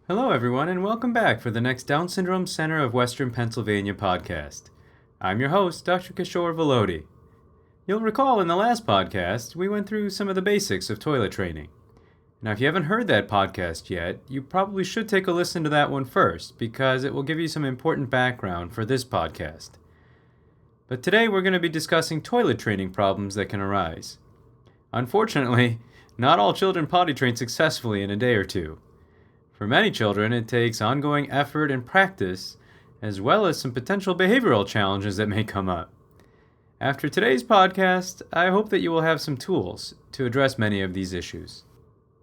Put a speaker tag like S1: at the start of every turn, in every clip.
S1: Hello, everyone, and welcome back for the next Down Syndrome Center of Western Pennsylvania podcast. I'm your host, Dr. Kishore Vellody. You'll recall in the last podcast, we went through some of the basics of toilet training. Now, if you haven't heard that podcast yet, you probably should take a listen to that one first, because it will give you some important background for this podcast. But today we're going to be discussing toilet training problems that can arise. Unfortunately, not all children potty train successfully in a day or two. For many children, it takes ongoing effort and practice, as well as some potential behavioral challenges that may come up. After today's podcast, I hope that you will have some tools to address many of these issues.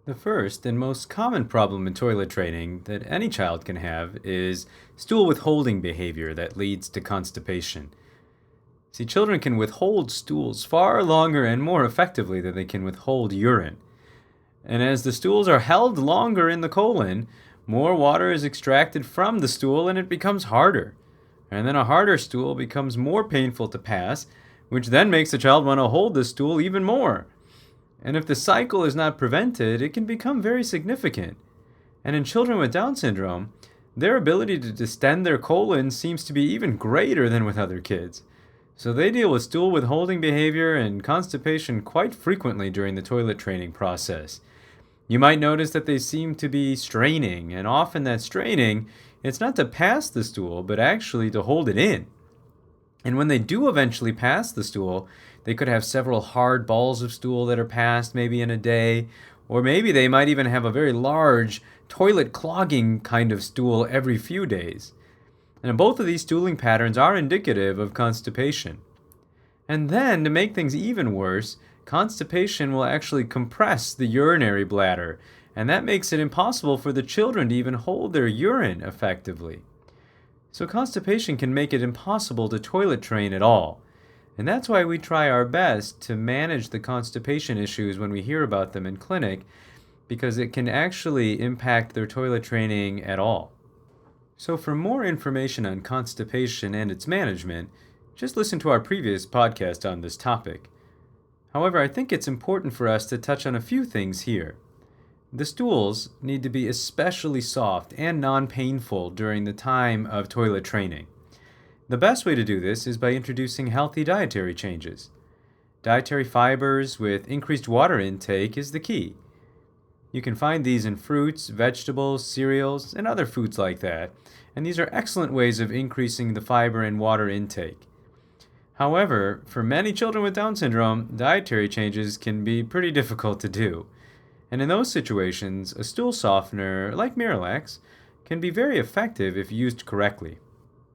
S1: The first and most common problem in toilet training that any child can have is stool withholding behavior that leads to constipation. See, children can withhold stools far longer and more effectively than they can withhold urine. And as the stools are held longer in the colon, more water is extracted from the stool and it becomes harder. And then a harder stool becomes more painful to pass, which then makes the child want to hold the stool even more. And if the cycle is not prevented, it can become very significant. And in children with Down syndrome, their ability to distend their colon seems to be even greater than with other kids. So they deal with stool withholding behavior and constipation quite frequently during the toilet training process. You might notice that they seem to be straining, and often that straining, it's not to pass the stool, but actually to hold it in. And when they do eventually pass the stool, they could have several hard balls of stool that are passed maybe in a day, or maybe they might even have a very large toilet clogging kind of stool every few days. And both of these stooling patterns are indicative of constipation. And then, to make things even worse, constipation will actually compress the urinary bladder, and that makes it impossible for the children to even hold their urine effectively. So constipation can make it impossible to toilet train at all. And that's why we try our best to manage the constipation issues when we hear about them in clinic, because it can actually impact their toilet training at all. So for more information on constipation and its management, just listen to our previous podcast on this topic. However, I think it's important for us to touch on a few things here. The stools need to be especially soft and non-painful during the time of toilet training. The best way to do this is by introducing healthy dietary changes. Dietary fibers with increased water intake is the key. You can find these in fruits, vegetables, cereals, and other foods like that, and these are excellent ways of increasing the fiber and water intake. However, for many children with Down syndrome, dietary changes can be pretty difficult to do. And in those situations, a stool softener, like Miralax, can be very effective if used correctly.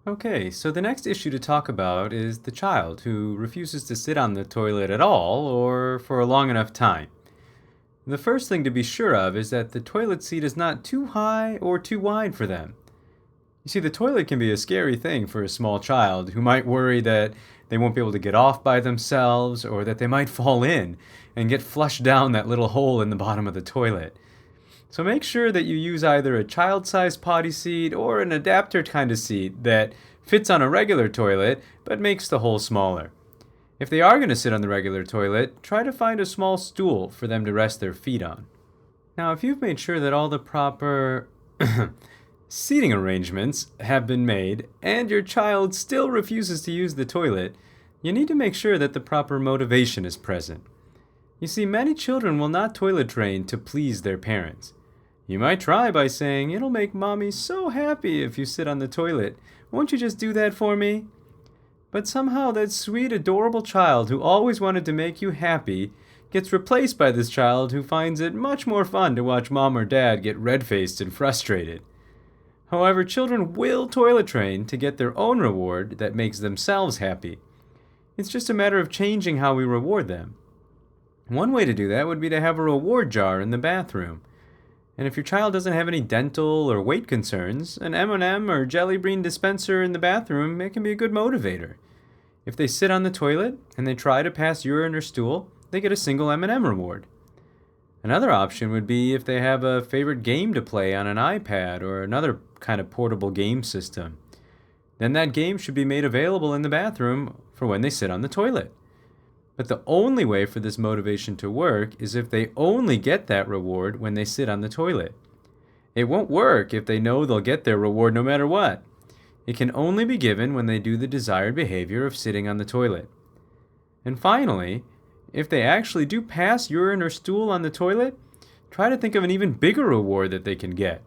S1: Okay, so the next issue to talk about is the child who refuses to sit on the toilet at all or for a long enough time. The first thing to be sure of is that the toilet seat is not too high or too wide for them. You see, the toilet can be a scary thing for a small child who might worry that they won't be able to get off by themselves, or that they might fall in and get flushed down that little hole in the bottom of the toilet. So make sure that you use either a child-sized potty seat or an adapter kind of seat that fits on a regular toilet but makes the hole smaller. If they are going to sit on the regular toilet, try to find a small stool for them to rest their feet on. Now, if you've made sure that all the proper seating arrangements have been made and your child still refuses to use the toilet, you need to make sure that the proper motivation is present. You see, many children will not toilet train to please their parents. You might try by saying, "It'll make mommy so happy if you sit on the toilet. Won't you just do that for me?" But somehow that sweet, adorable child who always wanted to make you happy gets replaced by this child who finds it much more fun to watch mom or dad get red-faced and frustrated. However, children will toilet train to get their own reward that makes themselves happy. It's just a matter of changing how we reward them. One way to do that would be to have a reward jar in the bathroom. And if your child doesn't have any dental or weight concerns, an M&M or Jelly Bean dispenser in the bathroom, it can be a good motivator. If they sit on the toilet and they try to pass urine or stool, they get a single M&M reward. Another option would be if they have a favorite game to play on an iPad or another kind of portable game system. Then that game should be made available in the bathroom for when they sit on the toilet. But the only way for this motivation to work is if they only get that reward when they sit on the toilet. It won't work if they know they'll get their reward no matter what. It can only be given when they do the desired behavior of sitting on the toilet. And finally, if they actually do pass urine or stool on the toilet, try to think of an even bigger reward that they can get.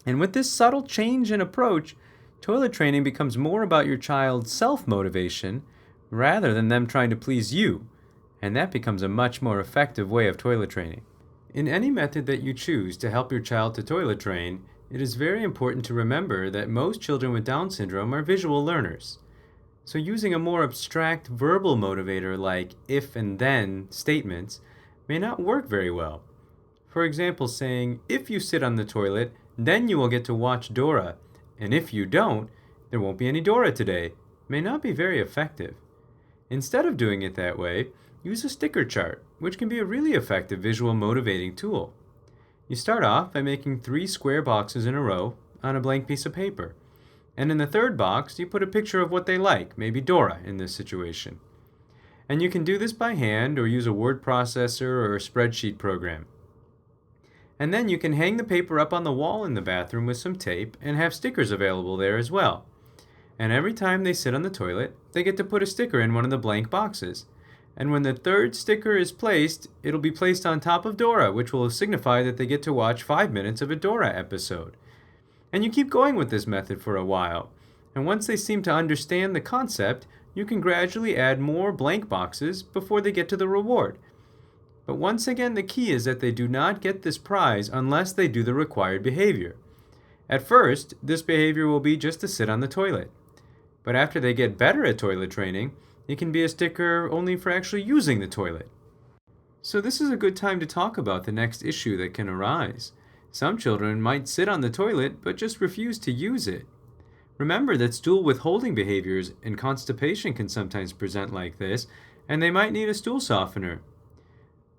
S1: And with this subtle change in approach, toilet training becomes more about your child's self-motivation rather than them trying to please you, and that becomes a much more effective way of toilet training. In any method that you choose to help your child to toilet train, it is very important to remember that most children with Down syndrome are visual learners. So using a more abstract verbal motivator like if and then statements may not work very well. For example, saying, if you sit on the toilet, then you will get to watch Dora, and if you don't, there won't be any Dora today, may not be very effective. Instead of doing it that way, use a sticker chart, which can be a really effective visual motivating tool. You start off by making 3 square boxes in a row on a blank piece of paper. And in the third box, you put a picture of what they like, maybe Dora in this situation. And you can do this by hand or use a word processor or a spreadsheet program. And then you can hang the paper up on the wall in the bathroom with some tape and have stickers available there as well. And every time they sit on the toilet, they get to put a sticker in one of the blank boxes. And when the third sticker is placed, it'll be placed on top of Dora, which will signify that they get to watch 5 minutes of a Dora episode. And you keep going with this method for a while. And once they seem to understand the concept, you can gradually add more blank boxes before they get to the reward. But once again, the key is that they do not get this prize unless they do the required behavior. At first, this behavior will be just to sit on the toilet. But after they get better at toilet training, it can be a sticker only for actually using the toilet. So this is a good time to talk about the next issue that can arise. Some children might sit on the toilet but just refuse to use it. Remember that stool withholding behaviors and constipation can sometimes present like this, and they might need a stool softener.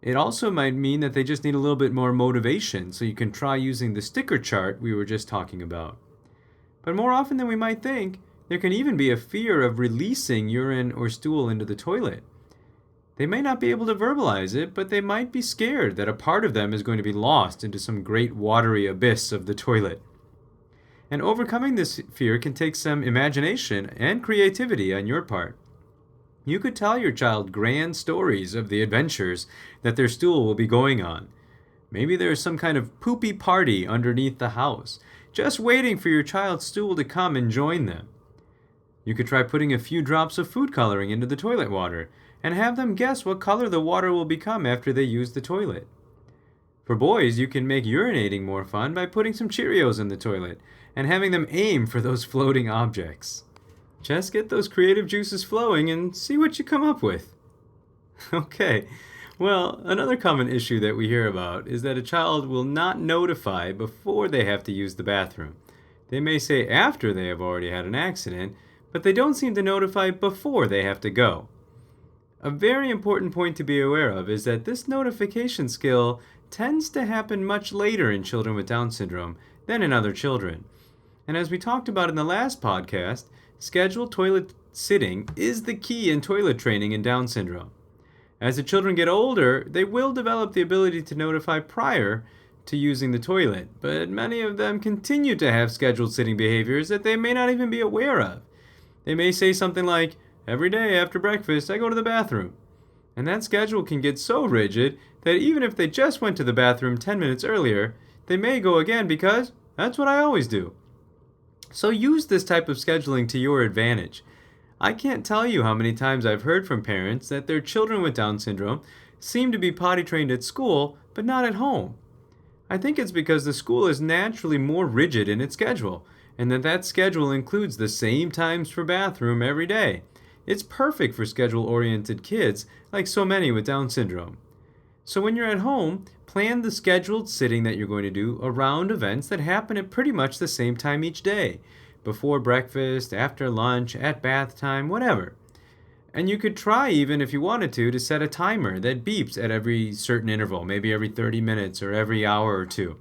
S1: It also might mean that they just need a little bit more motivation, so you can try using the sticker chart we were just talking about. But more often than we might think, there can even be a fear of releasing urine or stool into the toilet. They may not be able to verbalize it, but they might be scared that a part of them is going to be lost into some great watery abyss of the toilet. And overcoming this fear can take some imagination and creativity on your part. You could tell your child grand stories of the adventures that their stool will be going on. Maybe there's some kind of poopy party underneath the house, just waiting for your child's stool to come and join them. You could try putting a few drops of food coloring into the toilet water and have them guess what color the water will become after they use the toilet. For boys, you can make urinating more fun by putting some Cheerios in the toilet and having them aim for those floating objects. Just get those creative juices flowing and see what you come up with. Okay, well, another common issue that we hear about is that a child will not notify before they have to use the bathroom. They may say after they have already had an accident, but they don't seem to notify before they have to go. A very important point to be aware of is that this notification skill tends to happen much later in children with Down syndrome than in other children. And as we talked about in the last podcast, scheduled toilet sitting is the key in toilet training in Down syndrome. As the children get older, they will develop the ability to notify prior to using the toilet, but many of them continue to have scheduled sitting behaviors that they may not even be aware of. They may say something like, every day after breakfast I go to the bathroom. And that schedule can get so rigid that even if they just went to the bathroom 10 minutes earlier, they may go again because that's what I always do. So use this type of scheduling to your advantage. I can't tell you how many times I've heard from parents that their children with Down syndrome seem to be potty trained at school, but not at home. I think it's because the school is naturally more rigid in its schedule, and that schedule includes the same times for bathroom every day. It's perfect for schedule-oriented kids, like so many with Down syndrome. So when you're at home, plan the scheduled sitting that you're going to do around events that happen at pretty much the same time each day. Before breakfast, after lunch, at bath time, whatever. And you could try even, if you wanted to set a timer that beeps at every certain interval, maybe every 30 minutes or every hour or two.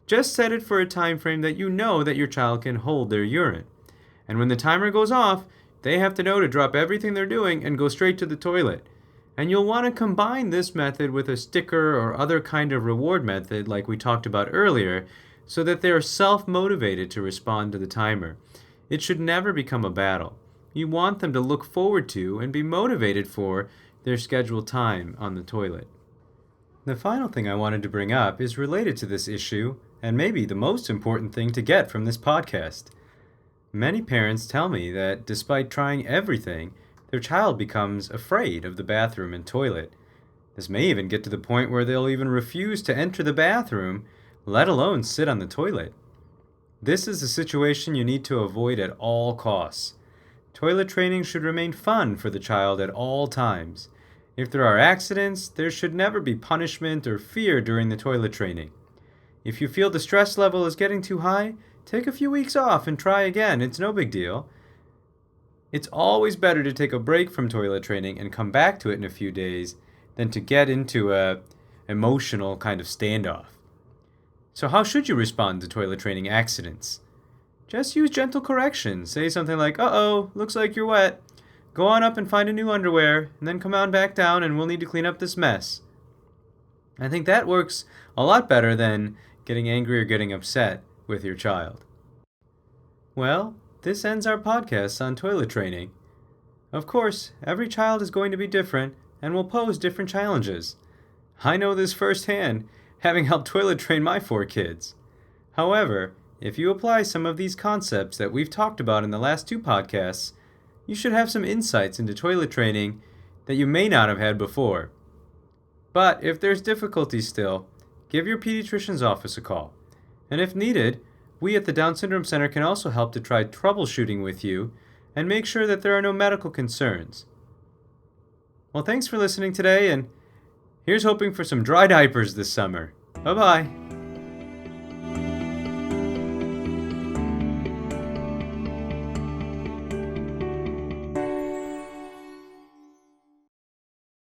S1: Just set it for a time frame that you know that your child can hold their urine. And when the timer goes off, they have to know to drop everything they're doing and go straight to the toilet. And you'll want to combine this method with a sticker or other kind of reward method like we talked about earlier so that they are self-motivated to respond to the timer. It should never become a battle. You want them to look forward to and be motivated for their scheduled time on the toilet. The final thing I wanted to bring up is related to this issue, and maybe the most important thing to get from this podcast. Many parents tell me that despite trying everything, their child becomes afraid of the bathroom and toilet. This may even get to the point where they'll even refuse to enter the bathroom, let alone sit on the toilet. This is a situation you need to avoid at all costs. Toilet training should remain fun for the child at all times. If there are accidents, there should never be punishment or fear during the toilet training. If you feel the stress level is getting too high, take a few weeks off and try again. It's no big deal. It's always better to take a break from toilet training and come back to it in a few days than to get into a emotional kind of standoff. So how should you respond to toilet training accidents? Just use gentle correction. Say something like, "Uh-oh, looks like you're wet. Go on up and find a new underwear, and then come on back down and we'll need to clean up this mess." I think that works a lot better than getting angry or getting upset with your child. Well, this ends our podcast on toilet training. Of course, every child is going to be different and will pose different challenges. I know this firsthand, having helped toilet train my 4 kids. However, if you apply some of these concepts that we've talked about in the last 2 podcasts, you should have some insights into toilet training that you may not have had before. But if there's difficulty still, give your pediatrician's office a call. And if needed, we at the Down Syndrome Center can also help to try troubleshooting with you and make sure that there are no medical concerns. Well, thanks for listening today, and here's hoping for some dry diapers this summer. Bye-bye.